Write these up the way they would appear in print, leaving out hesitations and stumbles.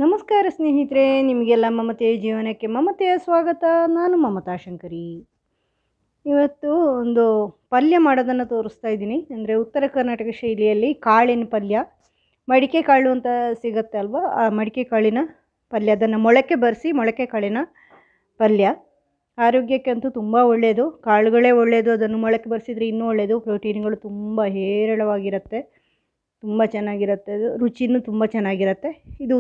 ನಮಸ್ಕಾರ ಸ್ನೇಹಿತರೆ, ನಿಮಗೆಲ್ಲ ಮಮತೆಯ ಜೀವನಕ್ಕೆ ಮಮತೆಯ ಸ್ವಾಗತ. ನಾನು ಮಮತಾ ಶಂಕರಿ. ಇವತ್ತು ಒಂದು ಪಲ್ಯ ಮಾಡೋದನ್ನು ತೋರಿಸ್ತಾ ಇದ್ದೀನಿ. ಅಂದರೆ ಉತ್ತರ ಕರ್ನಾಟಕ ಶೈಲಿಯಲ್ಲಿ ಕಾಳಿನ ಪಲ್ಯ, ಮಡಿಕೆ ಕಾಳು ಅಂತ ಸಿಗುತ್ತೆ ಅಲ್ವಾ, ಆ ಮಡಿಕೆ ಕಾಳಿನ ಪಲ್ಯ. ಅದನ್ನು ಮೊಳಕೆ ಬರೆಸಿ ಮೊಳಕೆ ಕಾಳಿನ ಪಲ್ಯ ಆರೋಗ್ಯಕ್ಕಂತೂ ತುಂಬ ಒಳ್ಳೆಯದು. ಕಾಳುಗಳೇ ಒಳ್ಳೆಯದು, ಅದನ್ನು ಮೊಳಕೆ ಬರೆಸಿದರೆ ಇನ್ನೂ ಒಳ್ಳೆಯದು. ಪ್ರೋಟೀನ್ಗಳು ತುಂಬ ಹೇರಳವಾಗಿರುತ್ತೆ, ತುಂಬ ಚೆನ್ನಾಗಿರುತ್ತೆ. ಅದು ರುಚಿನೂ ತುಂಬ ಚೆನ್ನಾಗಿರುತ್ತೆ. ಇದು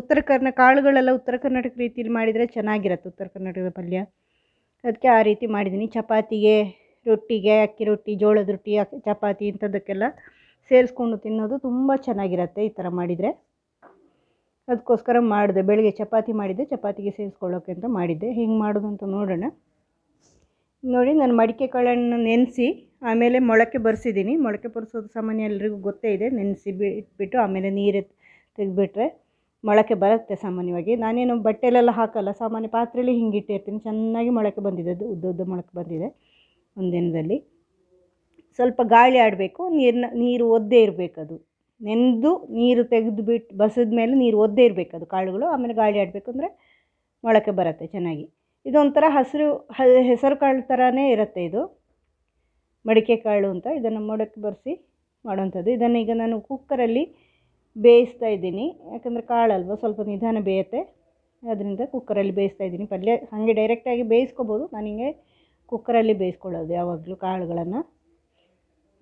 ಕಾಳುಗಳೆಲ್ಲ ಉತ್ತರ ಕರ್ನಾಟಕ ರೀತಿಯಲ್ಲಿ ಮಾಡಿದರೆ ಚೆನ್ನಾಗಿರುತ್ತೆ, ಉತ್ತರ ಕರ್ನಾಟಕದ ಪಲ್ಯ. ಅದಕ್ಕೆ ಆ ರೀತಿ ಮಾಡಿದ್ದೀನಿ. ಚಪಾತಿಗೆ, ರೊಟ್ಟಿಗೆ, ಅಕ್ಕಿ ರೊಟ್ಟಿ, ಜೋಳದ ರೊಟ್ಟಿ, ಚಪಾತಿ ಇಂಥದ್ದಕ್ಕೆಲ್ಲ ಸೇರಿಸ್ಕೊಂಡು ತಿನ್ನೋದು ತುಂಬ ಚೆನ್ನಾಗಿರುತ್ತೆ ಈ ಥರ ಮಾಡಿದರೆ. ಅದಕ್ಕೋಸ್ಕರ ಮಾಡಿದೆ. ಬೆಳಗ್ಗೆ ಚಪಾತಿ ಮಾಡಿದ್ದೆ, ಚಪಾತಿಗೆ ಸೇರಿಸ್ಕೊಳ್ಳೋಕೆ ಅಂತ ಮಾಡಿದ್ದೆ. ಹೆಂಗೆ ಮಾಡೋದು ಅಂತ ನೋಡೋಣ. ನೋಡಿ, ನಾನು ಮಡಿಕೆ ಕಾಳನ್ನು ನೆನೆಸಿ ಆಮೇಲೆ ಮೊಳಕೆ ಬರೆಸಿದ್ದೀನಿ. ಮೊಳಕೆ ಬರೆಸೋದು ಸಾಮಾನ್ಯ ಎಲ್ರಿಗೂ ಗೊತ್ತೇ ಇದೆ. ನೆನೆಸಿ ಇಟ್ಬಿಟ್ಟು ಆಮೇಲೆ ನೀರು ತೆಗೆದುಬಿಟ್ರೆ ಮೊಳಕೆ ಬರುತ್ತೆ ಸಾಮಾನ್ಯವಾಗಿ. ನಾನೇನು ಬಟ್ಟೆಲೆಲ್ಲ ಹಾಕಲ್ಲ, ಸಾಮಾನ್ಯ ಪಾತ್ರೆಯಲ್ಲಿ ಹಿಂಗೆ ಇಟ್ಟಿರ್ತೀನಿ. ಚೆನ್ನಾಗಿ ಮೊಳಕೆ ಬಂದಿದೆ, ಅದು ಉದ್ದ ಮೊಳಕೆ ಬಂದಿದೆ ಒಂದಿನದಲ್ಲಿ. ಸ್ವಲ್ಪ ಗಾಳಿ ಆಡಬೇಕು, ನೀರು ಒದ್ದೇ ಇರಬೇಕು. ಅದು ನೆನೆದು ನೀರು ತೆಗೆದುಬಿಟ್ಟು ಬಸಿದ ಮೇಲೆ ನೀರು ಒದ್ದೇ ಇರಬೇಕು ಅದು ಕಾಳುಗಳು. ಆಮೇಲೆ ಗಾಳಿ ಆಡಬೇಕು, ಅಂದರೆ ಮೊಳಕೆ ಬರುತ್ತೆ ಚೆನ್ನಾಗಿ. ಇದೊಂಥರ ಹೆಸರು ಕಾಳು ಥರನೇ ಇರುತ್ತೆ ಇದು, ಮಡಿಕೆ ಕಾಳು ಅಂತ. ಇದನ್ನು ಮೊಳಕೆ ಬರೆಸಿ ಮಾಡೋವಂಥದ್ದು. ಇದನ್ನು ಈಗ ನಾನು ಕುಕ್ಕರಲ್ಲಿ ಬೇಯಿಸ್ತಾ ಇದ್ದೀನಿ, ಯಾಕಂದರೆ ಕಾಳಲ್ವ, ಸ್ವಲ್ಪ ನಿಧಾನ ಬೇಯುತ್ತೆ. ಅದರಿಂದ ಕುಕ್ಕರಲ್ಲಿ ಬೇಯಿಸ್ತಾ ಇದ್ದೀನಿ. ಪಲ್ಯ ಹಾಗೆ ಡೈರೆಕ್ಟಾಗಿ ಬೇಯಿಸ್ಕೊಬೋದು, ನಾನು ಹಿಂಗೆ ಕುಕ್ಕರಲ್ಲಿ ಬೇಯಿಸ್ಕೊಳ್ಳೋದು ಯಾವಾಗಲೂ ಕಾಳುಗಳನ್ನು.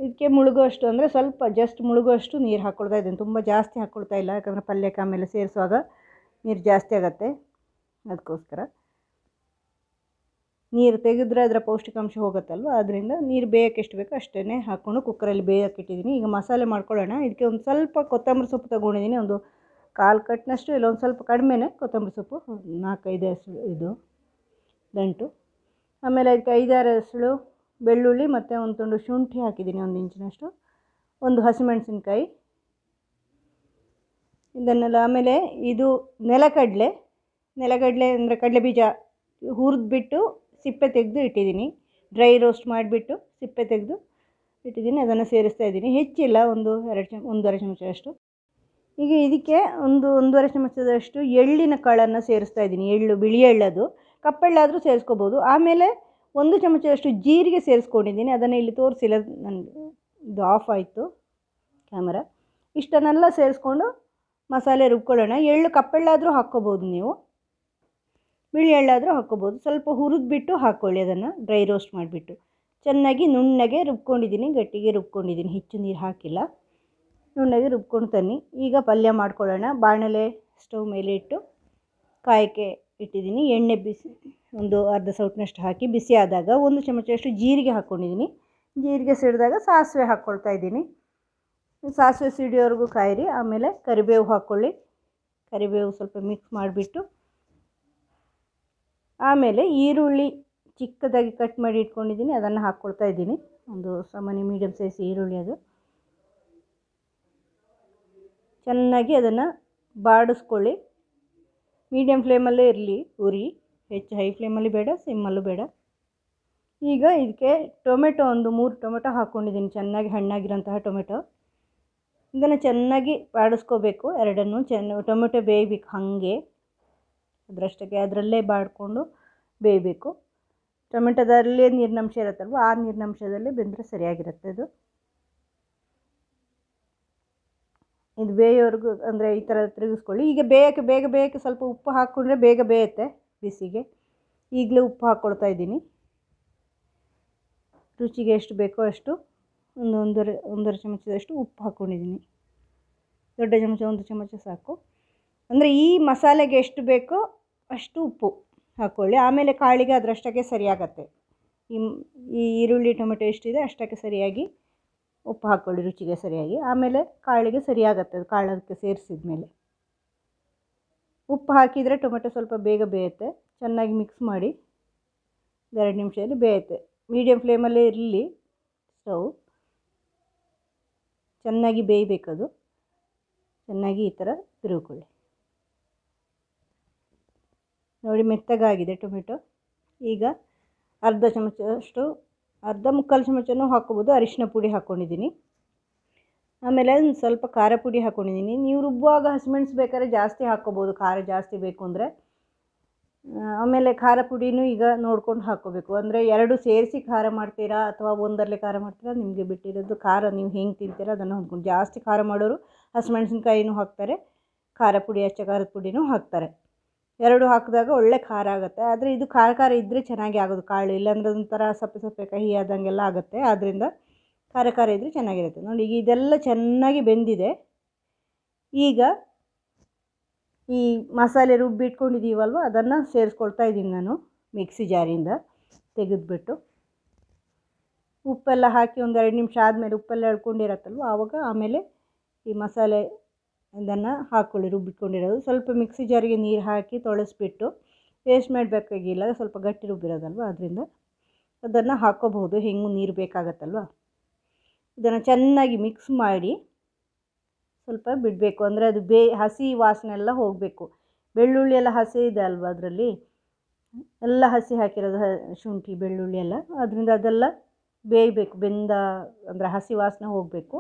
ಇದಕ್ಕೆ ಮುಳುಗುವಷ್ಟು, ಅಂದರೆ ಸ್ವಲ್ಪ ಜಸ್ಟ್ ಮುಳುಗುವಷ್ಟು ನೀರು ಹಾಕ್ಕೊಳ್ತಾ ಇದ್ದೀನಿ. ತುಂಬ ಜಾಸ್ತಿ ಹಾಕ್ಕೊಳ್ತಾ ಇಲ್ಲ, ಯಾಕಂದರೆ ಪಲ್ಯಕ್ಕೆ ಆಮೇಲೆ ಸೇರಿಸುವಾಗ ನೀರು ಜಾಸ್ತಿ ಆಗುತ್ತೆ. ಅದಕ್ಕೋಸ್ಕರ ನೀರು ತೆಗೆದ್ರೆ ಅದರ ಪೌಷ್ಟಿಕಾಂಶ ಹೋಗುತ್ತಲ್ವ, ಅದರಿಂದ ನೀರು ಬೇಯೋಕ್ಕೆ ಎಷ್ಟು ಬೇಕೋ ಅಷ್ಟೇ ಹಾಕ್ಕೊಂಡು ಕುಕ್ಕರಲ್ಲಿ ಬೇಯೋಕ್ಕೆ ಇಟ್ಟಿದ್ದೀನಿ. ಈಗ ಮಸಾಲೆ ಮಾಡ್ಕೊಳ್ಳೋಣ. ಇದಕ್ಕೆ ಒಂದು ಸ್ವಲ್ಪ ಕೊತ್ತಂಬರಿ ಸೊಪ್ಪು ತೊಗೊಂಡಿದ್ದೀನಿ, ಒಂದು 1/4 ಕಟ್ನಷ್ಟು, ಇಲ್ಲ ಒಂದು ಸ್ವಲ್ಪ ಕಡಿಮೆನೇ ಕೊತ್ತಂಬರಿ ಸೊಪ್ಪು, 4-5 ಎಸಳು ಇದು ದಂಟು. ಆಮೇಲೆ ಅದಕ್ಕೆ 5-6 ಎಸಳು ಬೆಳ್ಳುಳ್ಳಿ ಮತ್ತು ಒಂದು ತುಂಡು ಶುಂಠಿ ಹಾಕಿದ್ದೀನಿ, 1 ಇಂಚಿನಷ್ಟು, ಒಂದು ಹಸಿಮೆಣಸಿನ್ಕಾಯಿ. ಇದನ್ನೆಲ್ಲ ಆಮೇಲೆ ಇದು ನೆಲಗಡಲೆ ಅಂದರೆ ಕಡಲೆ ಬೀಜ ಹುರಿದ್ಬಿಟ್ಟು ಸಿಪ್ಪೆ ತೆಗೆದು ಇಟ್ಟಿದ್ದೀನಿ. ಡ್ರೈ ರೋಸ್ಟ್ ಮಾಡಿಬಿಟ್ಟು ಸಿಪ್ಪೆ ತೆಗೆದು ಇಟ್ಟಿದ್ದೀನಿ, ಅದನ್ನು ಸೇರಿಸ್ತಾ ಇದ್ದೀನಿ. ಹೆಚ್ಚಿಲ್ಲ, ಒಂದೂವರೆ ಚಮಚದಷ್ಟು. ಈಗ ಇದಕ್ಕೆ ಒಂದೂವರೆ ಚಮಚದಷ್ಟು ಎಳ್ಳಿನ ಕಾಳನ್ನು ಸೇರಿಸ್ತಾ ಇದ್ದೀನಿ. ಬಿಳಿ ಎಳ್ಳದು, ಕಪ್ಪೆಳ್ಳಾದರೂ ಸೇರಿಸ್ಕೋಬೋದು. ಆಮೇಲೆ 1 ಚಮಚದಷ್ಟು ಜೀರಿಗೆ ಸೇರಿಸ್ಕೊಂಡಿದ್ದೀನಿ. ಅದನ್ನು ಇಲ್ಲಿ ತೋರಿಸಿಲ್ಲ, ನನಗೆ ಇದು ಆಫ್ ಆಯಿತು ಕ್ಯಾಮರಾ. ಇಷ್ಟನ್ನೆಲ್ಲ ಸೇರಿಸ್ಕೊಂಡು ಮಸಾಲೆ ರುಬ್ಕೊಳ್ಳೋಣ. ಕಪ್ಪೆಳ್ಳಾದರೂ ಹಾಕ್ಕೋಬೋದು ನೀವು, ಬಿಳಿ ಎಳ್ಳಾದರೂ ಹಾಕ್ಕೋಬೋದು. ಸ್ವಲ್ಪ ಹುರಿದ್ಬಿಟ್ಟು ಹಾಕ್ಕೊಳ್ಳಿ, ಅದನ್ನು ಡ್ರೈ ರೋಸ್ಟ್ ಮಾಡಿಬಿಟ್ಟು. ಚೆನ್ನಾಗಿ ನುಣ್ಣಗೆ ರುಬ್ಕೊಂಡಿದ್ದೀನಿ, ಗಟ್ಟಿಗೆ ರುಬ್ಕೊಂಡಿದ್ದೀನಿ, ಹೆಚ್ಚು ನೀರು ಹಾಕಿಲ್ಲ. ನುಣ್ಣಗೆ ರುಬ್ಕೊಂಡು ತನ್ನಿ. ಈಗ ಪಲ್ಯ ಮಾಡ್ಕೊಳ್ಳೋಣ. ಬಾಣಲೆ ಸ್ಟವ್ ಮೇಲೆ ಇಟ್ಟು ಕಾಯಕ್ಕೆ ಇಟ್ಟಿದ್ದೀನಿ. ಎಣ್ಣೆ ಬಿಸಿ ಒಂದು ಅರ್ಧ ಸೌಟ್ನಷ್ಟು ಹಾಕಿ ಬಿಸಿ ಆದಾಗ 1 ಚಮಚದಷ್ಟು ಜೀರಿಗೆ ಹಾಕ್ಕೊಂಡಿದ್ದೀನಿ. ಜೀರಿಗೆ ಸಿಡಿದಾಗ ಸಾಸಿವೆ ಹಾಕ್ಕೊಳ್ತಾ ಇದ್ದೀನಿ. ಸಾಸಿವೆ ಸಿಡಿಯೋವರೆಗೂ ಕಾಯಿರಿ. ಆಮೇಲೆ ಕರಿಬೇವು ಹಾಕ್ಕೊಳ್ಳಿ. ಕರಿಬೇವು ಸ್ವಲ್ಪ ಮಿಕ್ಸ್ ಮಾಡಿಬಿಟ್ಟು ಆಮೇಲೆ ಈರುಳ್ಳಿ ಚಿಕ್ಕದಾಗಿ ಕಟ್ ಮಾಡಿ ಇಟ್ಕೊಂಡಿದ್ದೀನಿ, ಅದನ್ನು ಹಾಕ್ಕೊಳ್ತಾ ಇದ್ದೀನಿ. ಒಂದು ಸಾಮಾನ್ಯ ಮೀಡಿಯಮ್ ಸೈಜ್ ಈರುಳ್ಳಿ. ಅದು ಚೆನ್ನಾಗಿ ಅದನ್ನು ಬಾಡಿಸ್ಕೊಳ್ಳಿ. ಮೀಡಿಯಮ್ ಫ್ಲೇಮಲ್ಲೇ ಇರಲಿ ಉರಿ, ಹೆಚ್ಚು ಹೈ ಫ್ಲೇಮಲ್ಲಿ ಬೇಡ, ಸಿಮ್ಮಲ್ಲೂ ಬೇಡ. ಈಗ ಇದಕ್ಕೆ ಟೊಮೆಟೊ ಒಂದು 3 ಟೊಮೆಟೊ ಹಾಕ್ಕೊಂಡಿದ್ದೀನಿ, ಚೆನ್ನಾಗಿ ಹಣ್ಣಾಗಿರೋಂತಹ ಟೊಮೆಟೊ. ಇದನ್ನು ಚೆನ್ನಾಗಿ ಬಾಡಿಸ್ಕೋಬೇಕು, ಎರಡನ್ನೂ ಟೊಮೆಟೊ ಬೇಯಬೇಕು ಹಾಗೆ, ಅದರಲ್ಲೇ ಬಾಡಿಕೊಂಡು ಬೇಯಬೇಕು. ಟೊಮೆಟೊದಲ್ಲೇ ನೀರಿನಂಶ ಇರುತ್ತಲ್ವ, ಆ ನೀರಿನಂಶದಲ್ಲೇ ಬೆಂದರೆ ಸರಿಯಾಗಿರುತ್ತೆ ಇದು ಬೇಯೋವರೆಗೂ, ಅಂದರೆ ಈ ಥರ ತಿರುಗಿಸ್ಕೊಳ್ಳಿ. ಈಗ ಬೇಗ ಸ್ವಲ್ಪ ಉಪ್ಪು ಹಾಕ್ಕೊಂಡ್ರೆ ಬೇಗ ಬೇಯುತ್ತೆ ಬಿಸಿಗೆ. ಈಗಲೇ ಉಪ್ಪು ಹಾಕ್ಕೊಳ್ತಾ ಇದ್ದೀನಿ. ರುಚಿಗೆ ಎಷ್ಟು ಬೇಕೋ ಅಷ್ಟು, ಒಂದೂವರೆ ಚಮಚದಷ್ಟು ಉಪ್ಪು ಹಾಕ್ಕೊಂಡಿದ್ದೀನಿ. ದೊಡ್ಡ ಚಮಚ 1 ಚಮಚ ಸಾಕು. ಅಂದರೆ ಈ ಮಸಾಲೆಗೆ ಎಷ್ಟು ಬೇಕೋ ಅಷ್ಟು ಉಪ್ಪು ಹಾಕ್ಕೊಳ್ಳಿ. ಆಮೇಲೆ ಕಾಳಿಗೆ ಅದರಷ್ಟಕ್ಕೆ ಸರಿಯಾಗತ್ತೆ. ಈ ಈರುಳ್ಳಿ ಟೊಮೆಟೊ ಎಷ್ಟಿದೆ ಅಷ್ಟಕ್ಕೆ ಸರಿಯಾಗಿ ಉಪ್ಪು ಹಾಕ್ಕೊಳ್ಳಿ, ರುಚಿಗೆ ಸರಿಯಾಗಿ. ಆಮೇಲೆ ಕಾಳಿಗೆ ಸರಿಯಾಗತ್ತೆ, ಅದು ಕಾಳು ಅದಕ್ಕೆ ಸೇರಿಸಿದ ಮೇಲೆ. ಉಪ್ಪು ಹಾಕಿದರೆ ಟೊಮೆಟೊ ಸ್ವಲ್ಪ ಬೇಗ ಬೇಯುತ್ತೆ. ಚೆನ್ನಾಗಿ ಮಿಕ್ಸ್ ಮಾಡಿ, 2 ನಿಮಿಷದಲ್ಲಿ ಬೇಯುತ್ತೆ. ಮೀಡಿಯಮ್ ಫ್ಲೇಮಲ್ಲೇ ಇರಲಿ ಸ್ಟವ್. ಚೆನ್ನಾಗಿ ಬೇಯಬೇಕದು. ಚೆನ್ನಾಗಿ ಈ ಥರ ತಿರುಗಿಕೊಳ್ಳಿ. ನೋಡಿ, ಮೆತ್ತಗಾಗಿದೆ ಟೊಮೆಟೊ. ಈಗ ಮುಕ್ಕಾಲು ಚಮಚನೂ ಹಾಕ್ಕೋಬೋದು, ಅರಿಶಿನ ಪುಡಿ ಹಾಕ್ಕೊಂಡಿದ್ದೀನಿ. ಆಮೇಲೆ ಒಂದು ಸ್ವಲ್ಪ ಖಾರ ಪುಡಿ ಹಾಕ್ಕೊಂಡಿದ್ದೀನಿ. ನೀವು ರುಬ್ಬುವಾಗ ಹಸಿಮೆಣಸು ಬೇಕಾದ್ರೆ ಜಾಸ್ತಿ ಹಾಕ್ಕೋಬೋದು, ಖಾರ ಜಾಸ್ತಿ ಬೇಕು ಅಂದರೆ. ಆಮೇಲೆ ಖಾರ ಪುಡಿನೂ ಈಗ ನೋಡ್ಕೊಂಡು ಹಾಕ್ಕೋಬೇಕು. ಅಂದರೆ ಎರಡು ಸೇರಿಸಿ ಖಾರ ಮಾಡ್ತೀರಾ ಅಥವಾ ಒಂದರಲ್ಲೇ ಖಾರ ಮಾಡ್ತೀರಾ ನಿಮಗೆ ಬಿಟ್ಟಿರೋದು. ಖಾರ ನೀವು ಹೆಂಗೆ ತಿಂತೀರಾ ಅದನ್ನು ಹೊಂದ್ಕೊಂಡು, ಜಾಸ್ತಿ ಖಾರ ಮಾಡೋರು ಹಸಿಮೆಣಸಿನ್ಕಾಯಿನೂ ಹಾಕ್ತಾರೆ, ಖಾರ ಪುಡಿ ಅಚ್ಚ ಖಾರದ ಪುಡಿನೂ ಹಾಕ್ತಾರೆ. ಎರಡು ಹಾಕಿದಾಗ ಒಳ್ಳೆ ಖಾರ ಆಗುತ್ತೆ. ಆದರೆ ಇದು ಖಾರ ಖಾರ ಇದ್ದರೆ ಚೆನ್ನಾಗಿ ಆಗೋದು ಕಾಳು, ಇಲ್ಲಾಂದ್ರೆ ಒಂಥರ ಸಪ್ಪೆ ಸಪ್ಪೆ ಕಹಿ ಆದಂಗೆಲ್ಲ ಆಗುತ್ತೆ. ಆದ್ದರಿಂದ ಖಾರ ಖಾರ ಇದ್ದರೆ ಚೆನ್ನಾಗಿರುತ್ತೆ. ನೋಡಿ ಈಗ ಇದೆಲ್ಲ ಚೆನ್ನಾಗಿ ಬೆಂದಿದೆ. ಈಗ ಈ ಮಸಾಲೆ ರುಬ್ಬಿಟ್ಕೊಂಡಿದ್ದೀವಲ್ವ ಅದನ್ನು ಸೇರಿಸ್ಕೊಳ್ತಾ ಇದ್ದೀನಿ ನಾನು ಮಿಕ್ಸಿ ಜಾರಿಂದ ತೆಗೆದುಬಿಟ್ಟು. ಉಪ್ಪೆಲ್ಲ ಹಾಕಿ ಒಂದು 2 ನಿಮಿಷ ಆದಮೇಲೆ ಉಪ್ಪೆಲ್ಲ ಎಳ್ಕೊಂಡಿರತ್ತಲ್ವ ಆವಾಗ ಆಮೇಲೆ ಈ ಮಸಾಲೆ ಇದನ್ನು ಹಾಕ್ಕೊಳ್ಳಿ, ರುಬ್ಬಿಟ್ಕೊಂಡಿರೋದು. ಸ್ವಲ್ಪ ಮಿಕ್ಸಿ ಜಾರಿಗೆ ನೀರು ಹಾಕಿ ತೊಳೆಸ್ಬಿಟ್ಟು, ಪೇಸ್ಟ್ ಮಾಡಬೇಕಾಗಿಲ್ಲ, ಸ್ವಲ್ಪ ಗಟ್ಟಿ ರುಬ್ಬಿರೋದಲ್ವ ಅದರಿಂದ ಅದನ್ನು ಹಾಕ್ಕೋಬಹುದು. ಹೆಂಗೂ ನೀರು ಬೇಕಾಗತ್ತಲ್ವ. ಇದನ್ನು ಚೆನ್ನಾಗಿ ಮಿಕ್ಸ್ ಮಾಡಿ ಸ್ವಲ್ಪ ಬಿಡಬೇಕು. ಅಂದರೆ ಅದು ಹಸಿ ವಾಸನೆ ಎಲ್ಲ ಹೋಗಬೇಕು. ಬೆಳ್ಳುಳ್ಳಿ ಎಲ್ಲ ಹಸಿ ಇದೆ ಅಲ್ವ, ಅದರಲ್ಲಿ ಎಲ್ಲ ಹಸಿ ಹಾಕಿರೋದು, ಶುಂಠಿ ಬೆಳ್ಳುಳ್ಳಿ ಎಲ್ಲ, ಅದರಿಂದ ಅದೆಲ್ಲ ಬೇಯಬೇಕು. ಅಂದರೆ ಹಸಿ ವಾಸನೆ ಹೋಗಬೇಕು.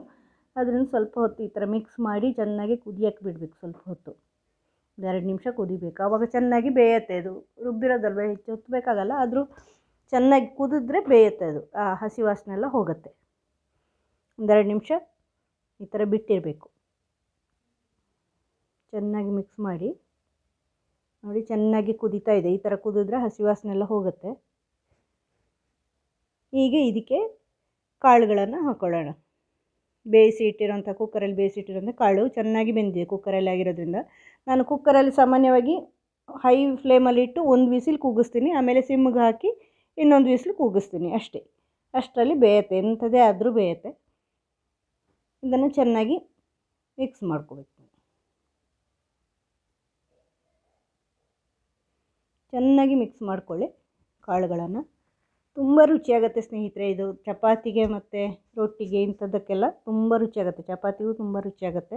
ಅದರಿಂದ ಸ್ವಲ್ಪ ಹೊತ್ತು ಈ ಥರ ಮಿಕ್ಸ್ ಮಾಡಿ ಚೆನ್ನಾಗಿ ಕುದಿಯೋಕ್ಕೆ ಬಿಡಬೇಕು. ಸ್ವಲ್ಪ ಹೊತ್ತು 2 ನಿಮಿಷ ಕುದಿಬೇಕು. ಆವಾಗ ಚೆನ್ನಾಗಿ ಬೇಯುತ್ತೆ. ಅದು ರುಬ್ಬಿರೋದಲ್ವ, ಹೆಚ್ಚು ಹೊತ್ತು ಬೇಕಾಗಲ್ಲ, ಆದರೂ ಚೆನ್ನಾಗಿ ಕುದಿದ್ರೆ ಬೇಯುತ್ತೆ. ಅದು ಆ ಹಸಿ ವಾಸನೆ ಎಲ್ಲ ಹೋಗುತ್ತೆ. 2 ನಿಮಿಷ ಈ ಥರ ಬಿಟ್ಟಿರಬೇಕು. ಚೆನ್ನಾಗಿ ಮಿಕ್ಸ್ ಮಾಡಿ ನೋಡಿ, ಚೆನ್ನಾಗಿ ಕುದೀತಾ ಇದೆ. ಈ ಥರ ಕುದಿದ್ರೆ ಹಸಿ ವಾಸನೆ ಎಲ್ಲ ಹೋಗುತ್ತೆ. ಈಗ ಇದಕ್ಕೆ ಕಾಳುಗಳನ್ನು ಹಾಕ್ಕೊಳ್ಳೋಣ. ಬೇಯಿಸಿ ಇಟ್ಟಿರೋಂಥ ಕುಕ್ಕರಲ್ಲಿ ಬೇಯಿಸಿ ಇಟ್ಟಿರೋಂಥ ಕಾಳು ಚೆನ್ನಾಗಿ ಬೆಂದಿದೆ ಕುಕ್ಕರಲ್ಲಿ ಆಗಿರೋದ್ರಿಂದ. ನಾನು ಕುಕ್ಕರಲ್ಲಿ ಸಾಮಾನ್ಯವಾಗಿ ಹೈ ಫ್ಲೇಮಲ್ಲಿ ಇಟ್ಟು 1 ವಿಸಿಲ್ ಕೂಗಿಸ್ತೀನಿ, ಆಮೇಲೆ ಸಿಮ್ಗೆ ಹಾಕಿ ಇನ್ನೊಂದು ವಿಸಿಲ್ ಕೂಗಿಸ್ತೀನಿ ಅಷ್ಟೇ. ಅಷ್ಟರಲ್ಲಿ ಬೇಯುತ್ತೆ, ಎಂಥದೇ ಆದರೂ ಬೇಯುತ್ತೆ. ಇದನ್ನು ಚೆನ್ನಾಗಿ ಮಿಕ್ಸ್ ಮಾಡ್ಕೋಬೇಕು. ಚೆನ್ನಾಗಿ ಮಿಕ್ಸ್ ಮಾಡ್ಕೊಳ್ಳಿ ಕಾಳುಗಳನ್ನು. ತುಂಬ ರುಚಿಯಾಗುತ್ತೆ ಸ್ನೇಹಿತರೆ. ಇದು ಚಪಾತಿಗೆ ಮತ್ತು ರೊಟ್ಟಿಗೆ ಇಂಥದ್ದಕ್ಕೆಲ್ಲ ತುಂಬ ರುಚಿಯಾಗುತ್ತೆ. ಚಪಾತಿಗೂ ತುಂಬ ರುಚಿಯಾಗುತ್ತೆ,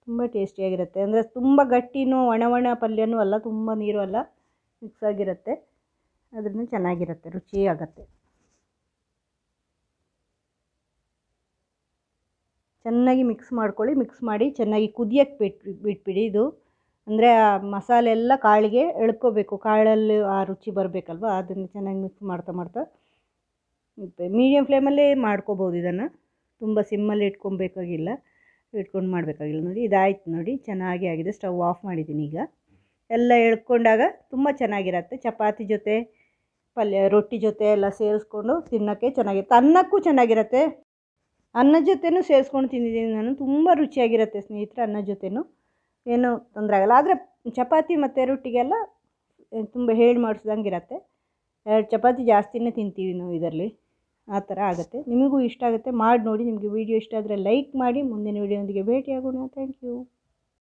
ತುಂಬ ಟೇಸ್ಟಿಯಾಗಿರುತ್ತೆ. ಅಂದರೆ ತುಂಬ ಗಟ್ಟಿನೂ ಒಣ ಪಲ್ಯನೂ ಅಲ್ಲ, ತುಂಬ ನೀರು ಅಲ್ಲ, ಮಿಕ್ಸ್ ಆಗಿರುತ್ತೆ. ಅದರಿಂದ ಚೆನ್ನಾಗಿರುತ್ತೆ, ರುಚಿಯಾಗತ್ತೆ. ಚೆನ್ನಾಗಿ ಮಿಕ್ಸ್ ಮಾಡ್ಕೊಳ್ಳಿ. ಮಿಕ್ಸ್ ಮಾಡಿ ಚೆನ್ನಾಗಿ ಕುದಿಯೋಕ್ಕೆ ಬಿಟ್ಬಿಡಿ. ಇದು ಅಂದರೆ ಆ ಮಸಾಲೆ ಎಲ್ಲ ಕಾಳಿಗೆ ಎಳ್ಕೋಬೇಕು, ಕಾಳಲ್ಲಿ ಆ ರುಚಿ ಬರಬೇಕಲ್ವ. ಅದನ್ನು ಚೆನ್ನಾಗಿ ಮಿಕ್ಸ್ ಮಾಡ್ತಾ ಮೀಡಿಯಮ್ ಫ್ಲೇಮಲ್ಲೇ ಮಾಡ್ಕೋಬೋದು. ಇದನ್ನು ತುಂಬ ಸಿಮ್ಮಲ್ಲಿ ಇಟ್ಕೊಂಡು ಮಾಡಬೇಕಾಗಿಲ್ಲ. ನೋಡಿ ಇದಾಯ್ತು, ನೋಡಿ ಚೆನ್ನಾಗಿ ಆಗಿದೆ. ಸ್ಟವ್ ಆಫ್ ಮಾಡಿದ್ದೀನಿ. ಈಗ ಎಲ್ಲ ಎಳ್ಕೊಂಡಾಗ ತುಂಬ ಚೆನ್ನಾಗಿರುತ್ತೆ. ಚಪಾತಿ ಜೊತೆ ಪಲ್ಯ, ರೊಟ್ಟಿ ಜೊತೆ ಎಲ್ಲ ಸೇರಿಸ್ಕೊಂಡು ತಿನ್ನೋಕ್ಕೆ ಚೆನ್ನಾಗಿರುತ್ತೆ. ಅನ್ನಕ್ಕೂ ಚೆನ್ನಾಗಿರುತ್ತೆ. ಅನ್ನದ ಜೊತೆನೂ ಸೇರಿಸ್ಕೊಂಡು ತಿಂದಿದ್ದೀನಿ ನಾನು, ತುಂಬ ರುಚಿಯಾಗಿರುತ್ತೆ ಸ್ನೇಹಿತರೆ. ಅನ್ನದ ಜೊತೆನೂ ಏನೂ ತೊಂದರೆ ಆಗಲ್ಲ. ಆದರೆ ಚಪಾತಿ ಮತ್ತು ರೊಟ್ಟಿಗೆಲ್ಲ ತುಂಬ ಮಾಡಿಸ್ದಂಗೆ ಇರುತ್ತೆ. 2 ಚಪಾತಿ ಜಾಸ್ತಿನೇ ತಿಂತೀವಿ ನಾವು ಇದರಲ್ಲಿ, ಆ ಥರ ಆಗುತ್ತೆ. ನಿಮಗೂ ಇಷ್ಟ ಆಗುತ್ತೆ, ಮಾಡಿ ನೋಡಿ. ನಿಮಗೆ ವಿಡಿಯೋ ಇಷ್ಟ ಆದರೆ ಲೈಕ್ ಮಾಡಿ. ಮುಂದಿನ ವಿಡಿಯೋದೊಂದಿಗೆ ಭೇಟಿಯಾಗೋಣ. Thank you.